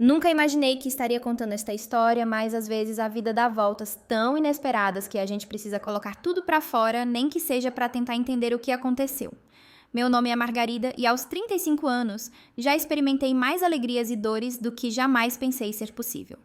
Nunca imaginei que estaria contando esta história, mas às vezes a vida dá voltas tão inesperadas que a gente precisa colocar tudo pra fora, nem que seja pra tentar entender o que aconteceu. Meu nome é Margarida e aos 35 anos já experimentei mais alegrias e dores do que jamais pensei ser possível.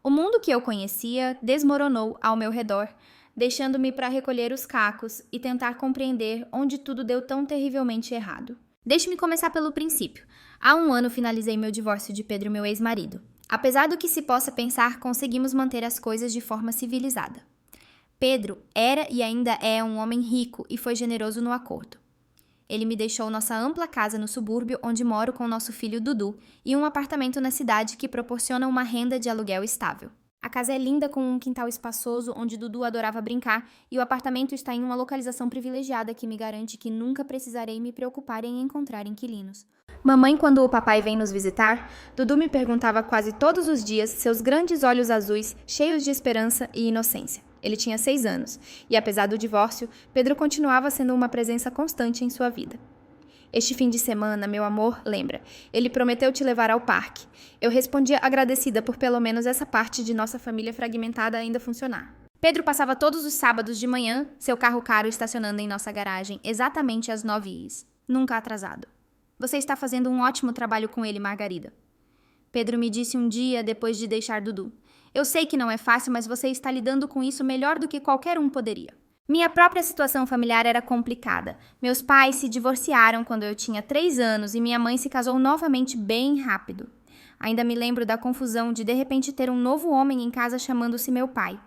O mundo que eu conhecia desmoronou ao meu redor, deixando-me para recolher os cacos e tentar compreender onde tudo deu tão terrivelmente errado. Deixe-me começar pelo princípio. Há um ano finalizei meu divórcio de Pedro, meu ex-marido. Apesar do que se possa pensar, conseguimos manter as coisas de forma civilizada. Pedro era e ainda é um homem rico e foi generoso no acordo. Ele me deixou nossa ampla casa no subúrbio onde moro com nosso filho Dudu e um apartamento na cidade que proporciona uma renda de aluguel estável. A casa é linda com um quintal espaçoso onde Dudu adorava brincar e o apartamento está em uma localização privilegiada que me garante que nunca precisarei me preocupar em encontrar inquilinos. Mamãe, quando o papai vem nos visitar, Dudu me perguntava quase todos os dias, seus grandes olhos azuis, cheios de esperança e inocência. Ele tinha 6 anos, e apesar do divórcio, Pedro continuava sendo uma presença constante em sua vida. Este fim de semana, meu amor, lembra, ele prometeu te levar ao parque. Eu respondia agradecida por pelo menos essa parte de nossa família fragmentada ainda funcionar. Pedro passava todos os sábados de manhã, seu carro caro estacionando em nossa garagem, exatamente às 9h, nunca atrasado. Você está fazendo um ótimo trabalho com ele, Margarida. Pedro me disse um dia depois de deixar Dudu. Eu sei que não é fácil, mas você está lidando com isso melhor do que qualquer um poderia. Minha própria situação familiar era complicada. Meus pais se divorciaram quando eu tinha 3 anos e minha mãe se casou novamente bem rápido. Ainda me lembro da confusão de repente ter um novo homem em casa chamando-se meu pai.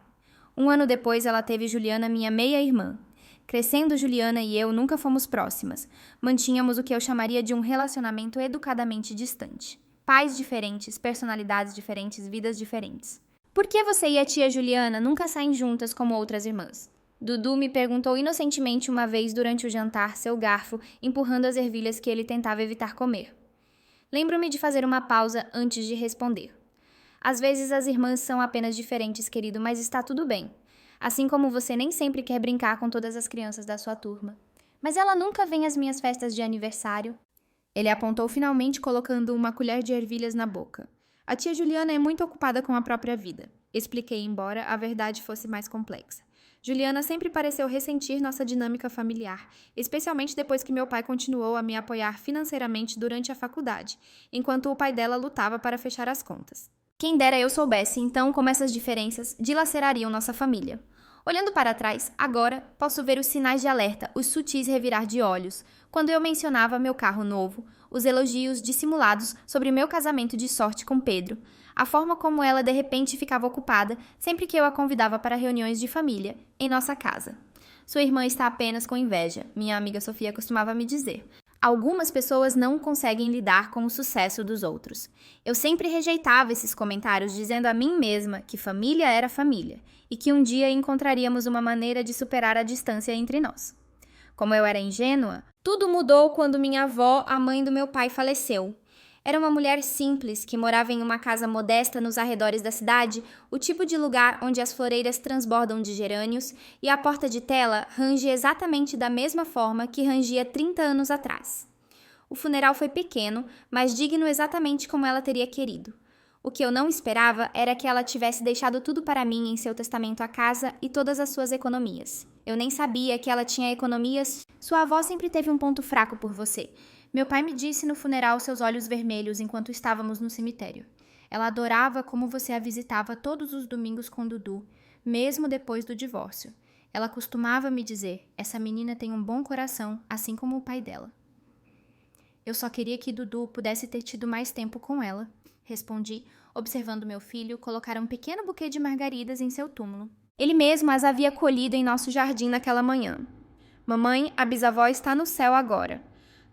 1 ano depois ela teve Juliana, minha meia-irmã. Crescendo, Juliana e eu nunca fomos próximas. Mantínhamos o que eu chamaria de um relacionamento educadamente distante. Pais diferentes, personalidades diferentes, vidas diferentes. Por que você e a tia Juliana nunca saem juntas como outras irmãs? Dudu me perguntou inocentemente uma vez durante o jantar, seu garfo, empurrando as ervilhas que ele tentava evitar comer. Lembro-me de fazer uma pausa antes de responder. Às vezes as irmãs são apenas diferentes, querido, mas está tudo bem. Assim como você nem sempre quer brincar com todas as crianças da sua turma. Mas ela nunca vem às minhas festas de aniversário. Ele apontou finalmente colocando uma colher de ervilhas na boca. A tia Juliana é muito ocupada com a própria vida. Expliquei, embora a verdade fosse mais complexa. Juliana sempre pareceu ressentir nossa dinâmica familiar, especialmente depois que meu pai continuou a me apoiar financeiramente durante a faculdade, enquanto o pai dela lutava para fechar as contas. Quem dera eu soubesse, então, como essas diferenças dilacerariam nossa família. Olhando para trás, agora, posso ver os sinais de alerta, os sutis revirar de olhos, quando eu mencionava meu carro novo, os elogios dissimulados sobre meu casamento de sorte com Pedro, a forma como ela de repente ficava ocupada sempre que eu a convidava para reuniões de família, em nossa casa. Sua irmã está apenas com inveja, minha amiga Sofia costumava me dizer. Algumas pessoas não conseguem lidar com o sucesso dos outros. Eu sempre rejeitava esses comentários dizendo a mim mesma que família era família e que um dia encontraríamos uma maneira de superar a distância entre nós. Como eu era ingênua, tudo mudou quando minha avó, a mãe do meu pai, faleceu. Era uma mulher simples que morava em uma casa modesta nos arredores da cidade, o tipo de lugar onde as floreiras transbordam de gerânios e a porta de tela range exatamente da mesma forma que rangia 30 anos atrás. O funeral foi pequeno, mas digno exatamente como ela teria querido. O que eu não esperava era que ela tivesse deixado tudo para mim em seu testamento a casa e todas as suas economias. Eu nem sabia que ela tinha economias. Sua avó sempre teve um ponto fraco por você. Meu pai me disse no funeral seus olhos vermelhos enquanto estávamos no cemitério. Ela adorava como você a visitava todos os domingos com Dudu, mesmo depois do divórcio. Ela costumava me dizer, essa menina tem um bom coração, assim como o pai dela. Eu só queria que Dudu pudesse ter tido mais tempo com ela, respondi, observando meu filho colocar um pequeno buquê de margaridas em seu túmulo. Ele mesmo as havia colhido em nosso jardim naquela manhã. Mamãe, a bisavó está no céu agora.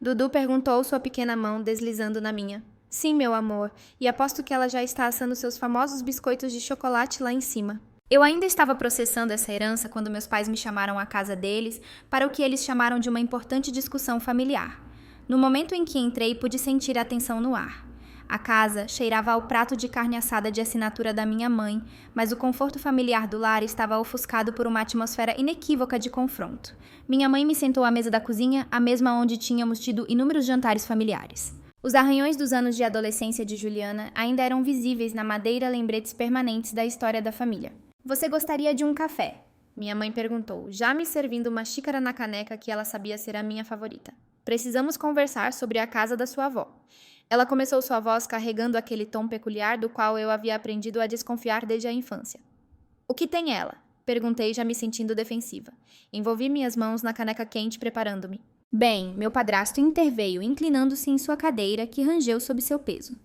Dudu perguntou sua pequena mão deslizando na minha. Sim, meu amor, e aposto que ela já está assando seus famosos biscoitos de chocolate lá em cima. Eu ainda estava processando essa herança quando meus pais me chamaram à casa deles para o que eles chamaram de uma importante discussão familiar. No momento em que entrei, pude sentir a tensão no ar. A casa cheirava ao prato de carne assada de assinatura da minha mãe, mas o conforto familiar do lar estava ofuscado por uma atmosfera inequívoca de confronto. Minha mãe me sentou à mesa da cozinha, a mesma onde tínhamos tido inúmeros jantares familiares. Os arranhões dos anos de adolescência de Juliana ainda eram visíveis na madeira lembretes permanentes da história da família. Você gostaria de um café? Minha mãe perguntou, já me servindo uma xícara na caneca que ela sabia ser a minha favorita. Precisamos conversar sobre a casa da sua avó. Ela começou sua voz carregando aquele tom peculiar do qual eu havia aprendido a desconfiar desde a infância. O que tem ela? Perguntei, já me sentindo defensiva. Envolvi minhas mãos na caneca quente, preparando-me. Bem, meu padrasto interveio, inclinando-se em sua cadeira, que rangeu sob seu peso.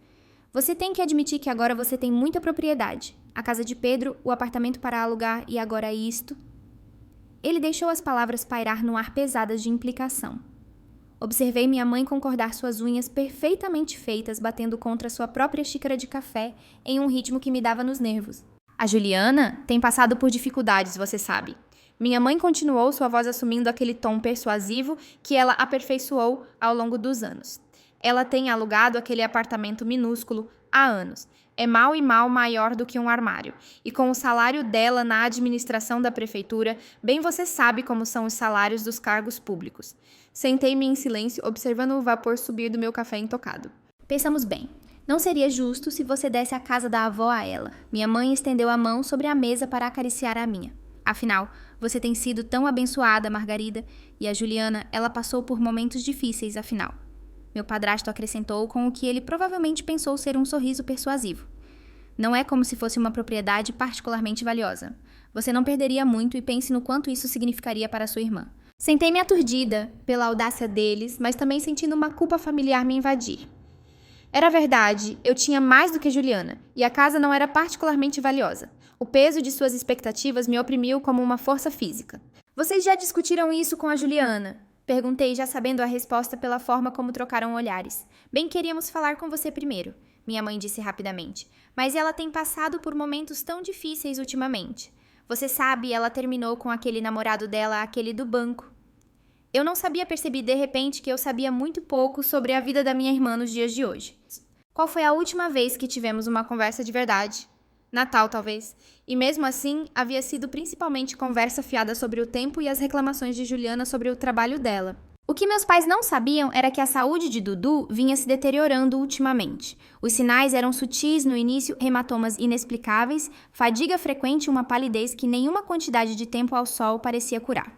Você tem que admitir que agora você tem muita propriedade. A casa de Pedro, o apartamento para alugar e agora isto. Ele deixou as palavras pairar no ar pesadas de implicação. Observei minha mãe concordar suas unhas perfeitamente feitas batendo contra sua própria xícara de café em um ritmo que me dava nos nervos. A Juliana tem passado por dificuldades, você sabe. Minha mãe continuou, sua voz assumindo aquele tom persuasivo que ela aperfeiçoou ao longo dos anos. Ela tem alugado aquele apartamento minúsculo há anos. É mal e mal maior do que um armário. E com o salário dela na administração da prefeitura, bem você sabe como são os salários dos cargos públicos. Sentei-me em silêncio, observando o vapor subir do meu café intocado. Pensamos bem. Não seria justo se você desse a casa da avó a ela. Minha mãe estendeu a mão sobre a mesa para acariciar a minha. Afinal, você tem sido tão abençoada, Margarida, e a Juliana, ela passou por momentos difíceis, afinal. Meu padrasto acrescentou com o que ele provavelmente pensou ser um sorriso persuasivo. Não é como se fosse uma propriedade particularmente valiosa. Você não perderia muito e pense no quanto isso significaria para sua irmã. Sentei-me aturdida pela audácia deles, mas também sentindo uma culpa familiar me invadir. Era verdade, eu tinha mais do que Juliana, e a casa não era particularmente valiosa. O peso de suas expectativas me oprimiu como uma força física. Vocês já discutiram isso com a Juliana? Perguntei, já sabendo a resposta pela forma como trocaram olhares. Bem, queríamos falar com você primeiro, minha mãe disse rapidamente. Mas ela tem passado por momentos tão difíceis ultimamente. Você sabe, ela terminou com aquele namorado dela, aquele do banco. Eu não sabia perceber de repente que eu sabia muito pouco sobre a vida da minha irmã nos dias de hoje. Qual foi a última vez que tivemos uma conversa de verdade? Natal, talvez. E mesmo assim, havia sido principalmente conversa fiada sobre o tempo e as reclamações de Juliana sobre o trabalho dela. O que meus pais não sabiam era que a saúde de Dudu vinha se deteriorando ultimamente. Os sinais eram sutis no início, hematomas inexplicáveis, fadiga frequente e uma palidez que nenhuma quantidade de tempo ao sol parecia curar.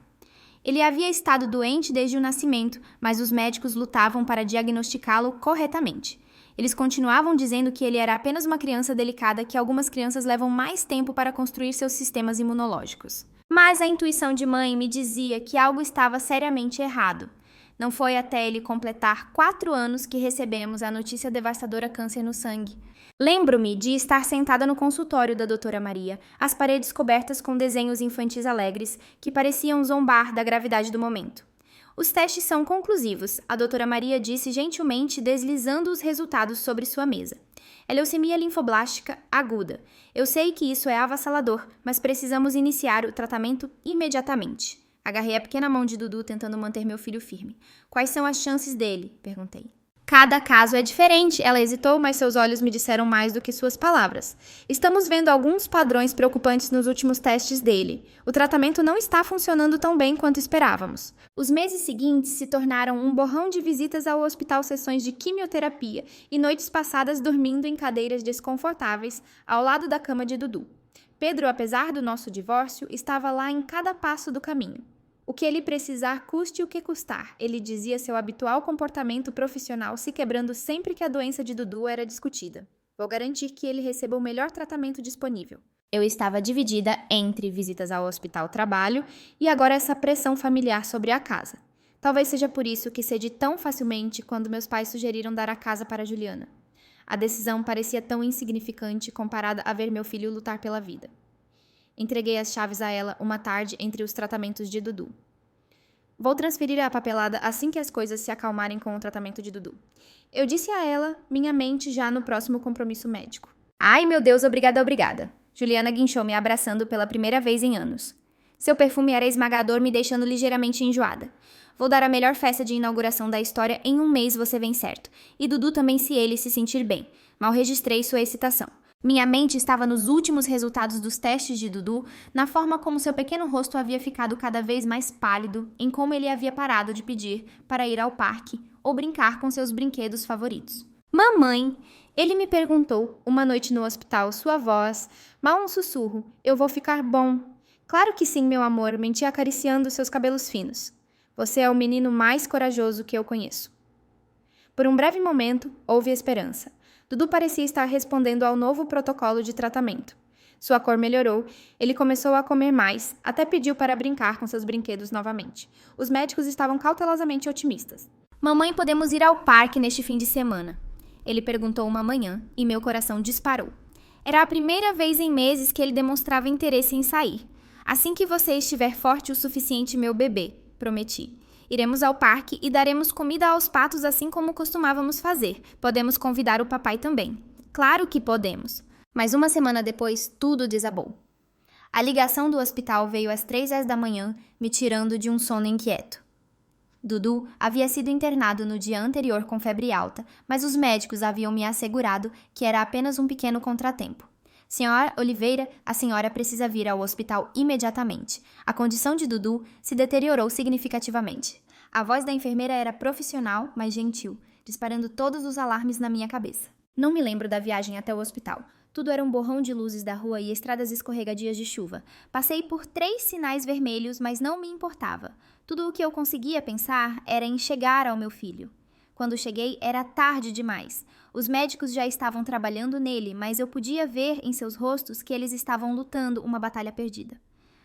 Ele havia estado doente desde o nascimento, mas os médicos lutavam para diagnosticá-lo corretamente. Eles continuavam dizendo que ele era apenas uma criança delicada, que algumas crianças levam mais tempo para construir seus sistemas imunológicos. Mas a intuição de mãe me dizia que algo estava seriamente errado. Não foi até ele completar 4 anos que recebemos a notícia devastadora câncer no sangue. Lembro-me de estar sentada no consultório da doutora Maria, as paredes cobertas com desenhos infantis alegres que pareciam zombar da gravidade do momento. Os testes são conclusivos, a doutora Maria disse gentilmente, deslizando os resultados sobre sua mesa. É leucemia linfoblástica aguda. Eu sei que isso é avassalador, mas precisamos iniciar o tratamento imediatamente. Agarrei a pequena mão de Dudu tentando manter meu filho firme. Quais são as chances dele? Perguntei. Cada caso é diferente. Ela hesitou, mas seus olhos me disseram mais do que suas palavras. Estamos vendo alguns padrões preocupantes nos últimos testes dele. O tratamento não está funcionando tão bem quanto esperávamos. Os meses seguintes se tornaram um borrão de visitas ao hospital, sessões de quimioterapia e noites passadas dormindo em cadeiras desconfortáveis ao lado da cama de Dudu. Pedro, apesar do nosso divórcio, estava lá em cada passo do caminho. O que ele precisar, custe o que custar, ele dizia, seu habitual comportamento profissional se quebrando sempre que a doença de Dudu era discutida. Vou garantir que ele receba o melhor tratamento disponível. Eu estava dividida entre visitas ao hospital-trabalho e agora essa pressão familiar sobre a casa. Talvez seja por isso que cedi tão facilmente quando meus pais sugeriram dar a casa para Juliana. A decisão parecia tão insignificante comparada a ver meu filho lutar pela vida. Entreguei as chaves a ela uma tarde entre os tratamentos de Dudu. Vou transferir a papelada assim que as coisas se acalmarem com o tratamento de Dudu. Eu disse a ela, minha mente já no próximo compromisso médico. Ai, meu Deus, obrigada. Juliana guinchou me abraçando pela primeira vez em anos. Seu perfume era esmagador, me deixando ligeiramente enjoada. Vou dar a melhor festa de inauguração da história em 1 mês, você vem certo. E Dudu também, se ele se sentir bem. Mal registrei sua excitação. Minha mente estava nos últimos resultados dos testes de Dudu, na forma como seu pequeno rosto havia ficado cada vez mais pálido, em como ele havia parado de pedir para ir ao parque, ou brincar com seus brinquedos favoritos. Mamãe, ele me perguntou, uma noite no hospital, sua voz, mal um sussurro, eu vou ficar bom. Claro que sim, meu amor, menti acariciando seus cabelos finos. Você é o menino mais corajoso que eu conheço. Por um breve momento, houve esperança. Dudu parecia estar respondendo ao novo protocolo de tratamento. Sua cor melhorou, ele começou a comer mais, até pediu para brincar com seus brinquedos novamente. Os médicos estavam cautelosamente otimistas. Mamãe, podemos ir ao parque neste fim de semana? Ele perguntou uma manhã, e meu coração disparou. Era a primeira vez em meses que ele demonstrava interesse em sair. Assim que você estiver forte o suficiente, meu bebê, prometi. Iremos ao parque e daremos comida aos patos assim como costumávamos fazer. Podemos convidar o papai também. Claro que podemos. Mas uma semana depois, tudo desabou. A ligação do hospital veio às 3h da manhã, me tirando de um sono inquieto. Dudu havia sido internado no dia anterior com febre alta, mas os médicos haviam me assegurado que era apenas um pequeno contratempo. Senhora Oliveira, a senhora precisa vir ao hospital imediatamente. A condição de Dudu se deteriorou significativamente. A voz da enfermeira era profissional, mas gentil, disparando todos os alarmes na minha cabeça. Não me lembro da viagem até o hospital. Tudo era um borrão de luzes da rua e estradas escorregadias de chuva. Passei por 3 sinais vermelhos, mas não me importava. Tudo o que eu conseguia pensar era em chegar ao meu filho. Quando cheguei, era tarde demais. Os médicos já estavam trabalhando nele, mas eu podia ver em seus rostos que eles estavam lutando uma batalha perdida.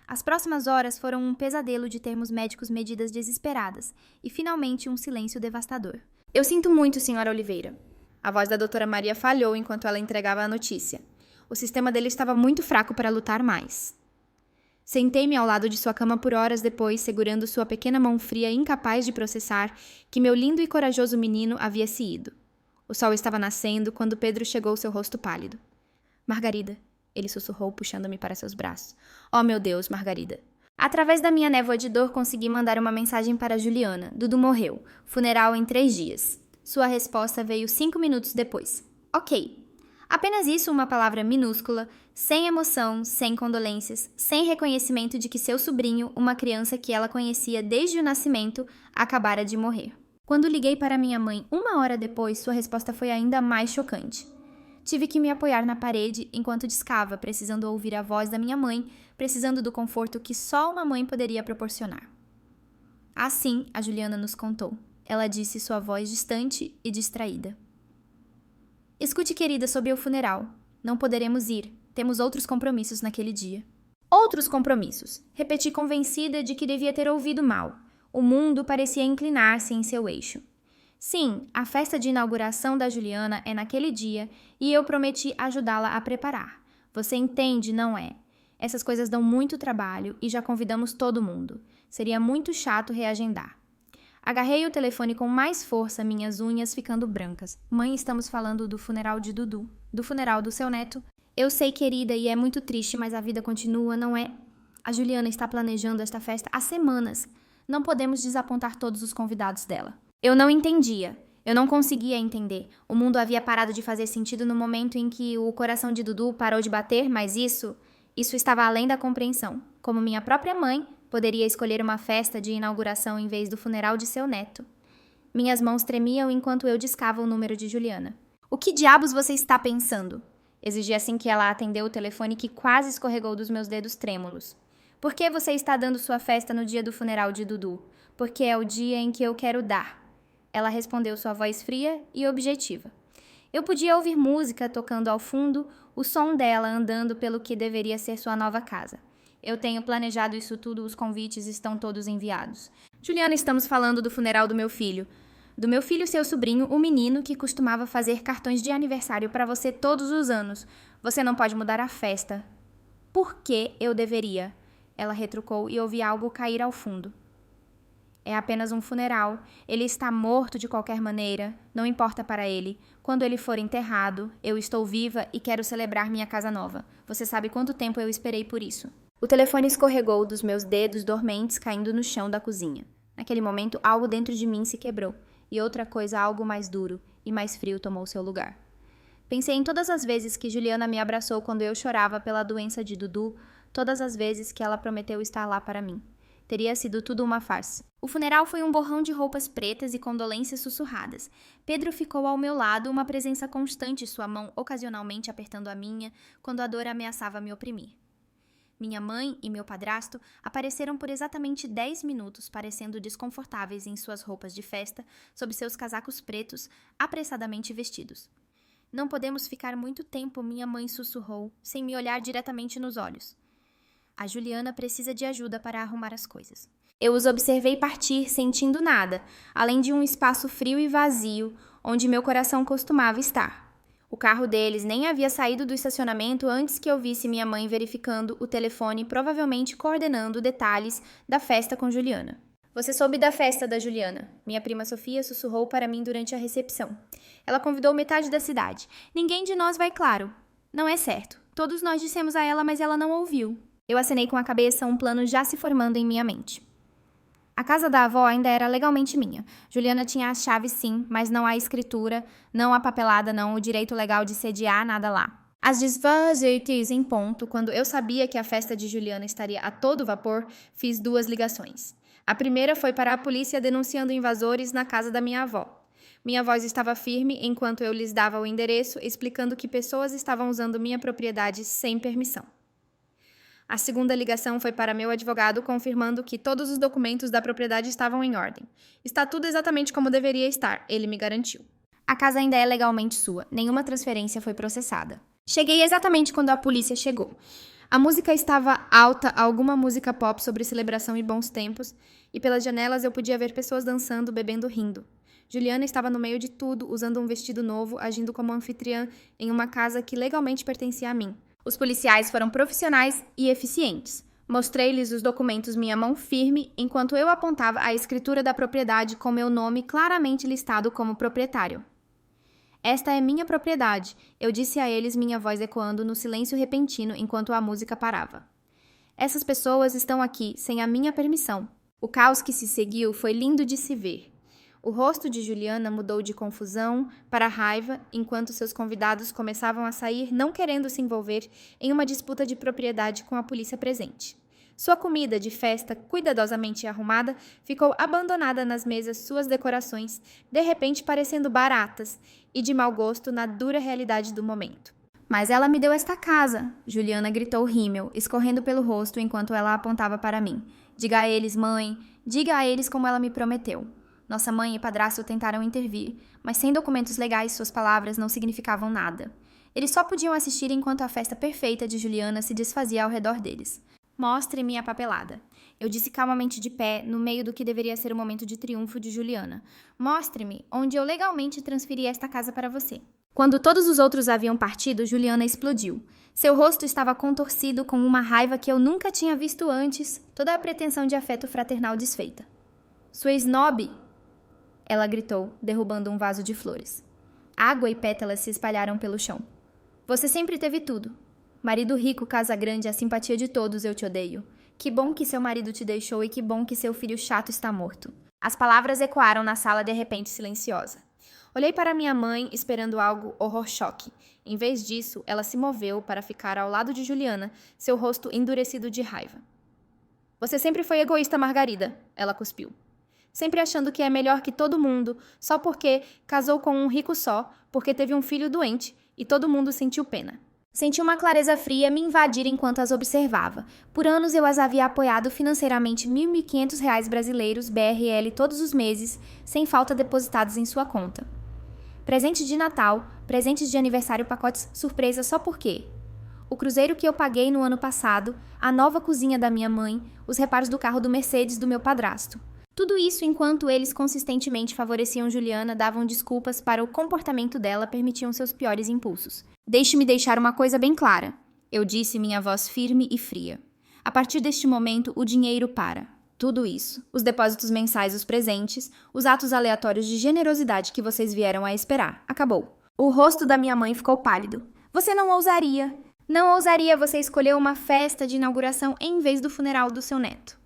As próximas horas foram um pesadelo de termos médicos medidas desesperadas e, finalmente, um silêncio devastador. Eu sinto muito, senhora Oliveira. A voz da doutora Maria falhou enquanto ela entregava a notícia. O sistema dele estava muito fraco para lutar mais. Sentei-me ao lado de sua cama por horas depois, segurando sua pequena mão fria, incapaz de processar que meu lindo e corajoso menino havia se ido. O sol estava nascendo quando Pedro chegou, seu rosto pálido. Margarida, ele sussurrou, puxando-me para seus braços. Oh, meu Deus, Margarida. Através da minha névoa de dor, consegui mandar uma mensagem para Juliana. Dudu morreu. Funeral em 3 dias. Sua resposta veio 5 minutos depois. Ok. Apenas isso, uma palavra minúscula, sem emoção, sem condolências, sem reconhecimento de que seu sobrinho, uma criança que ela conhecia desde o nascimento, acabara de morrer. Quando liguei para minha mãe 1 hora depois, sua resposta foi ainda mais chocante. Tive que me apoiar na parede enquanto discava, precisando ouvir a voz da minha mãe, precisando do conforto que só uma mãe poderia proporcionar. Assim, a Juliana nos contou. Ela disse, sua voz distante e distraída. Escute, querida, sobre o funeral. Não poderemos ir. Temos outros compromissos naquele dia. Outros compromissos. Repeti convencida de que devia ter ouvido mal. O mundo parecia inclinar-se em seu eixo. Sim, a festa de inauguração da Juliana é naquele dia e eu prometi ajudá-la a preparar. Você entende, não é? Essas coisas dão muito trabalho e já convidamos todo mundo. Seria muito chato reagendar. Agarrei o telefone com mais força, minhas unhas ficando brancas. Mãe, estamos falando do funeral de Dudu. Do funeral do seu neto. Eu sei, querida, e é muito triste, mas a vida continua, não é? A Juliana está planejando esta festa há semanas. Não podemos desapontar todos os convidados dela. Eu não entendia. Eu não conseguia entender. O mundo havia parado de fazer sentido no momento em que o coração de Dudu parou de bater, mas isso estava além da compreensão. Como minha própria mãe poderia escolher uma festa de inauguração em vez do funeral de seu neto. Minhas mãos tremiam enquanto eu discava o número de Juliana. O que diabos você está pensando? Exigi assim que ela atendeu o telefone que quase escorregou dos meus dedos trêmulos. Por que você está dando sua festa no dia do funeral de Dudu? Porque é o dia em que eu quero dar. Ela respondeu, sua voz fria e objetiva. Eu podia ouvir música tocando ao fundo, o som dela andando pelo que deveria ser sua nova casa. Eu tenho planejado isso tudo, os convites estão todos enviados. Juliana, estamos falando do funeral do meu filho. Do meu filho, seu sobrinho, o menino que costumava fazer cartões de aniversário para você todos os anos. Você não pode mudar a festa. Por que eu deveria? Ela retrucou e ouvi algo cair ao fundo. É apenas um funeral. Ele está morto de qualquer maneira. Não importa para ele. Quando ele for enterrado, eu estou viva e quero celebrar minha casa nova. Você sabe quanto tempo eu esperei por isso. O telefone escorregou dos meus dedos dormentes caindo no chão da cozinha. Naquele momento, algo dentro de mim se quebrou. E outra coisa, algo mais duro e mais frio tomou seu lugar. Pensei em todas as vezes que Juliana me abraçou quando eu chorava pela doença de Dudu, todas as vezes que ela prometeu estar lá para mim. Teria sido tudo uma farsa. O funeral foi um borrão de roupas pretas e condolências sussurradas. Pedro ficou ao meu lado, uma presença constante, sua mão ocasionalmente apertando a minha, quando a dor ameaçava me oprimir. Minha mãe e meu padrasto apareceram por exatamente 10 minutos, parecendo desconfortáveis em suas roupas de festa, sob seus casacos pretos, apressadamente vestidos. Não podemos ficar muito tempo, minha mãe sussurrou, sem me olhar diretamente nos olhos. A Juliana precisa de ajuda para arrumar as coisas. Eu os observei partir, sentindo nada, além de um espaço frio e vazio, onde meu coração costumava estar. O carro deles nem havia saído do estacionamento antes que eu visse minha mãe verificando o telefone, provavelmente coordenando detalhes da festa com Juliana. Você soube da festa da Juliana? Minha prima Sofia sussurrou para mim durante a recepção. Ela convidou metade da cidade. Ninguém de nós vai, claro. Não é certo. Todos nós dissemos a ela, mas ela não ouviu. Eu acenei com a cabeça, um plano já se formando em minha mente. A casa da avó ainda era legalmente minha. Juliana tinha as chaves sim, mas não a escritura, não a papelada, não o direito legal de sediar nada lá. Às 18h em ponto, quando eu sabia que a festa de Juliana estaria a todo vapor, fiz 2 ligações. A primeira foi para a polícia denunciando invasores na casa da minha avó. Minha voz estava firme enquanto eu lhes dava o endereço, explicando que pessoas estavam usando minha propriedade sem permissão. A segunda ligação foi para meu advogado, confirmando que todos os documentos da propriedade estavam em ordem. Está tudo exatamente como deveria estar, ele me garantiu. A casa ainda é legalmente sua, nenhuma transferência foi processada. Cheguei exatamente quando a polícia chegou. A música estava alta, alguma música pop sobre celebração e bons tempos, e pelas janelas eu podia ver pessoas dançando, bebendo, rindo. Juliana estava no meio de tudo, usando um vestido novo, agindo como anfitriã em uma casa que legalmente pertencia a mim. Os policiais foram profissionais e eficientes. Mostrei-lhes os documentos minha mão firme, enquanto eu apontava a escritura da propriedade com meu nome claramente listado como proprietário. Esta é minha propriedade, eu disse a eles, minha voz ecoando no silêncio repentino enquanto a música parava. Essas pessoas estão aqui sem a minha permissão. O caos que se seguiu foi lindo de se ver. O rosto de Juliana mudou de confusão para raiva, enquanto seus convidados começavam a sair, não querendo se envolver em uma disputa de propriedade com a polícia presente. Sua comida de festa, cuidadosamente arrumada, ficou abandonada nas mesas, suas decorações, de repente parecendo baratas e de mau gosto na dura realidade do momento. Mas ela me deu esta casa, Juliana gritou rímel, escorrendo pelo rosto enquanto ela apontava para mim. Diga a eles, mãe, diga a eles como ela me prometeu. Nossa mãe e padrasto tentaram intervir, mas sem documentos legais suas palavras não significavam nada. Eles só podiam assistir enquanto a festa perfeita de Juliana se desfazia ao redor deles. Mostre-me a papelada. Eu disse calmamente de pé, no meio do que deveria ser o momento de triunfo de Juliana. Mostre-me onde eu legalmente transferi esta casa para você. Quando todos os outros haviam partido, Juliana explodiu. Seu rosto estava contorcido com uma raiva que eu nunca tinha visto antes, toda a pretensão de afeto fraternal desfeita. Sua snob! Ela gritou, derrubando um vaso de flores. Água e pétalas se espalharam pelo chão. Você sempre teve tudo. Marido rico, casa grande, a simpatia de todos, eu te odeio. Que bom que seu marido te deixou e que bom que seu filho chato está morto. As palavras ecoaram na sala de repente silenciosa. Olhei para minha mãe, esperando algo horror-choque. Em vez disso, ela se moveu para ficar ao lado de Juliana, seu rosto endurecido de raiva. Você sempre foi egoísta, Margarida, ela cuspiu. Sempre achando que é melhor que todo mundo, só porque casou com um rico só, porque teve um filho doente, e todo mundo sentiu pena. Senti uma clareza fria me invadir enquanto as observava. Por anos eu as havia apoiado financeiramente R$ 1.500 brasileiros BRL todos os meses, sem falta depositados em sua conta. Presentes de Natal, presentes de aniversário, pacotes surpresa só porque... O cruzeiro que eu paguei no ano passado, a nova cozinha da minha mãe, os reparos do carro do Mercedes do meu padrasto. Tudo isso enquanto eles consistentemente favoreciam Juliana, davam desculpas para o comportamento dela, permitiam seus piores impulsos. Deixe-me deixar uma coisa bem clara, eu disse, minha voz firme e fria. A partir deste momento, o dinheiro para. Tudo isso. Os depósitos mensais, os presentes, os atos aleatórios de generosidade que vocês vieram a esperar. Acabou. O rosto da minha mãe ficou pálido. Você não ousaria. Não ousaria você escolher uma festa de inauguração em vez do funeral do seu neto.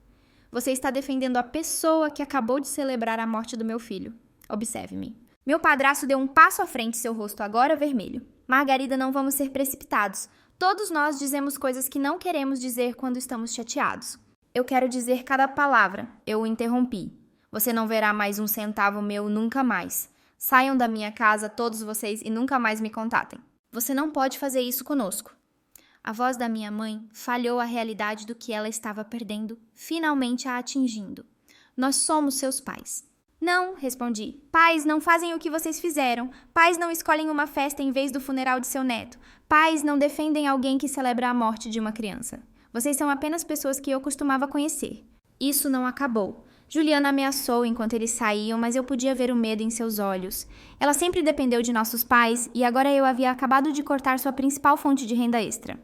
Você está defendendo a pessoa que acabou de celebrar a morte do meu filho. Observe-me. Meu padrasto deu um passo à frente, seu rosto agora vermelho. Margarida, não vamos ser precipitados. Todos nós dizemos coisas que não queremos dizer quando estamos chateados. Eu quero dizer cada palavra, eu o interrompi. Você não verá mais um centavo meu nunca mais. Saiam da minha casa todos vocês e nunca mais me contatem. Você não pode fazer isso conosco. A voz da minha mãe falhou a realidade do que ela estava perdendo, finalmente a atingindo. Nós somos seus pais. Não, respondi. Pais não fazem o que vocês fizeram. Pais não escolhem uma festa em vez do funeral de seu neto. Pais não defendem alguém que celebra a morte de uma criança. Vocês são apenas pessoas que eu costumava conhecer. Isso não acabou. Juliana ameaçou enquanto eles saíam, mas eu podia ver o medo em seus olhos. Ela sempre dependeu de nossos pais e agora eu havia acabado de cortar sua principal fonte de renda extra.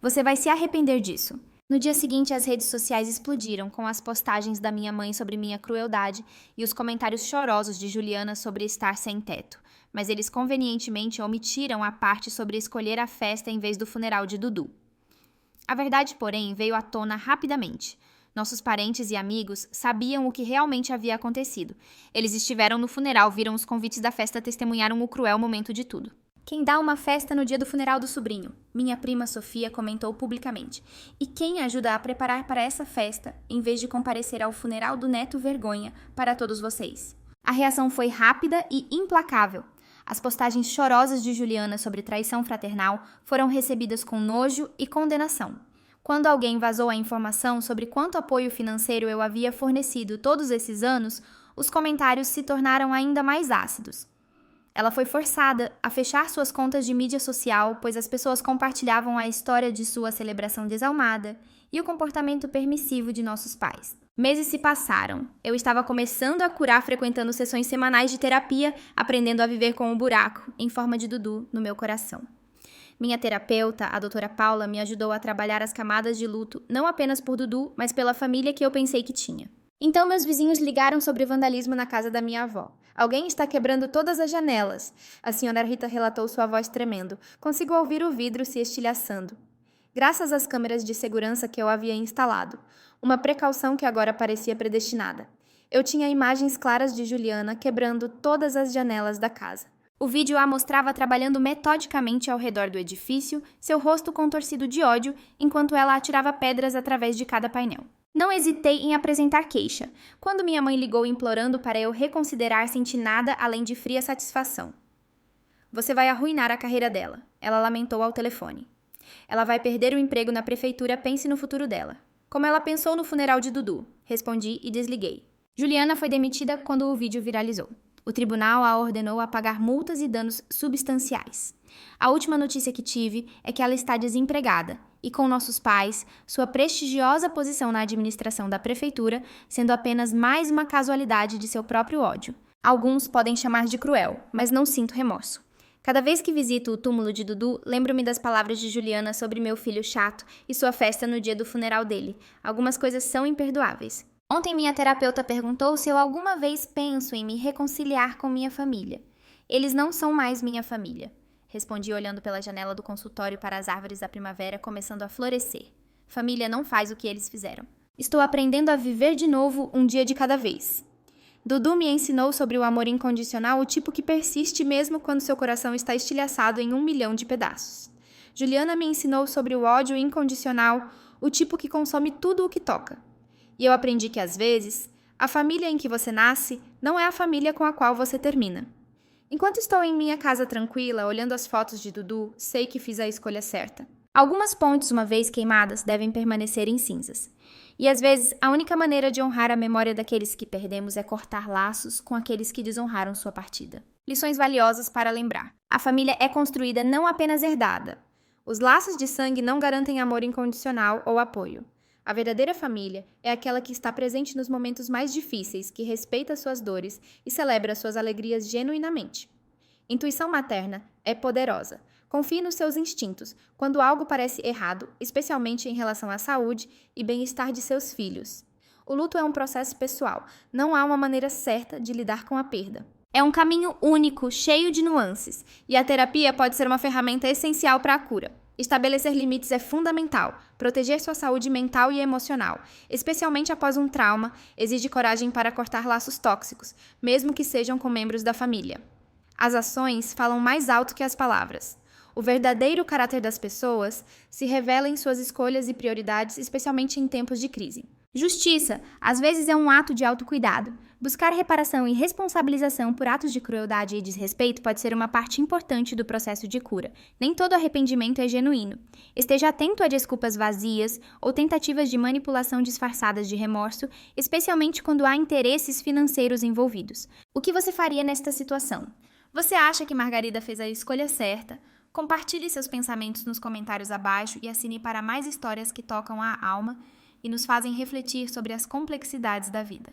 Você vai se arrepender disso. No dia seguinte, as redes sociais explodiram com as postagens da minha mãe sobre minha crueldade e os comentários chorosos de Juliana sobre estar sem teto, mas eles convenientemente omitiram a parte sobre escolher a festa em vez do funeral de Dudu. A verdade, porém, veio à tona rapidamente. Nossos parentes e amigos sabiam o que realmente havia acontecido. Eles estiveram no funeral, viram os convites da festa, testemunharam o cruel momento de tudo. Quem dá uma festa no dia do funeral do sobrinho? Minha prima Sofia comentou publicamente. E quem ajuda a preparar para essa festa, em vez de comparecer ao funeral do neto vergonha para todos vocês? A reação foi rápida e implacável. As postagens chorosas de Juliana sobre traição fraternal foram recebidas com nojo e condenação. Quando alguém vazou a informação sobre quanto apoio financeiro eu havia fornecido todos esses anos, os comentários se tornaram ainda mais ácidos. Ela foi forçada a fechar suas contas de mídia social, pois as pessoas compartilhavam a história de sua celebração desalmada e o comportamento permissivo de nossos pais. Meses se passaram. Eu estava começando a curar frequentando sessões semanais de terapia, aprendendo a viver com um buraco, em forma de Dudu, no meu coração. Minha terapeuta, a doutora Paula, me ajudou a trabalhar as camadas de luto, não apenas por Dudu, mas pela família que eu pensei que tinha. Então meus vizinhos ligaram sobre vandalismo na casa da minha avó. Alguém está quebrando todas as janelas. A senhora Rita relatou, sua voz tremendo. Consigo ouvir o vidro se estilhaçando. Graças às câmeras de segurança que eu havia instalado. Uma precaução que agora parecia predestinada. Eu tinha imagens claras de Juliana quebrando todas as janelas da casa. O vídeo a mostrava trabalhando metodicamente ao redor do edifício, seu rosto contorcido de ódio, enquanto ela atirava pedras através de cada painel. Não hesitei em apresentar queixa. Quando minha mãe ligou implorando para eu reconsiderar, senti nada além de fria satisfação. Você vai arruinar a carreira dela, ela lamentou ao telefone. Ela vai perder o emprego na prefeitura, pense no futuro dela. Como ela pensou no funeral de Dudu, respondi e desliguei. Juliana foi demitida quando o vídeo viralizou. O tribunal a ordenou a pagar multas e danos substanciais. A última notícia que tive é que ela está desempregada e, com nossos pais, sua prestigiosa posição na administração da prefeitura sendo apenas mais uma casualidade de seu próprio ódio. Alguns podem chamar de cruel, mas não sinto remorso. Cada vez que visito o túmulo de Dudu, lembro-me das palavras de Juliana sobre meu filho chato e sua festa no dia do funeral dele. Algumas coisas são imperdoáveis. Ontem minha terapeuta perguntou se eu alguma vez penso em me reconciliar com minha família. Eles não são mais minha família. Respondi olhando pela janela do consultório para as árvores da primavera começando a florescer. Família não faz o que eles fizeram. Estou aprendendo a viver de novo um dia de cada vez. Dudu me ensinou sobre o amor incondicional, o tipo que persiste mesmo quando seu coração está estilhaçado em 1 milhão de pedaços. Juliana me ensinou sobre o ódio incondicional, o tipo que consome tudo o que toca. E eu aprendi que, às vezes, a família em que você nasce não é a família com a qual você termina. Enquanto estou em minha casa tranquila, olhando as fotos de Dudu, sei que fiz a escolha certa. Algumas pontes, uma vez queimadas, devem permanecer em cinzas. E, às vezes, a única maneira de honrar a memória daqueles que perdemos é cortar laços com aqueles que desonraram sua partida. Lições valiosas para lembrar. A família é construída, não apenas herdada. Os laços de sangue não garantem amor incondicional ou apoio. A verdadeira família é aquela que está presente nos momentos mais difíceis, que respeita suas dores e celebra suas alegrias genuinamente. Intuição materna é poderosa. Confie nos seus instintos quando algo parece errado, especialmente em relação à saúde e bem-estar de seus filhos. O luto é um processo pessoal. Não há uma maneira certa de lidar com a perda. É um caminho único, cheio de nuances, e a terapia pode ser uma ferramenta essencial para a cura. Estabelecer limites é fundamental. Proteger sua saúde mental e emocional, especialmente após um trauma, exige coragem para cortar laços tóxicos, mesmo que sejam com membros da família. As ações falam mais alto que as palavras. O verdadeiro caráter das pessoas se revela em suas escolhas e prioridades, especialmente em tempos de crise. Justiça, às vezes, é um ato de autocuidado. Buscar reparação e responsabilização por atos de crueldade e desrespeito pode ser uma parte importante do processo de cura. Nem todo arrependimento é genuíno. Esteja atento a desculpas vazias ou tentativas de manipulação disfarçadas de remorso, especialmente quando há interesses financeiros envolvidos. O que você faria nesta situação? Você acha que Margarida fez a escolha certa? Compartilhe seus pensamentos nos comentários abaixo e assine para mais histórias que tocam a alma e nos fazem refletir sobre as complexidades da vida.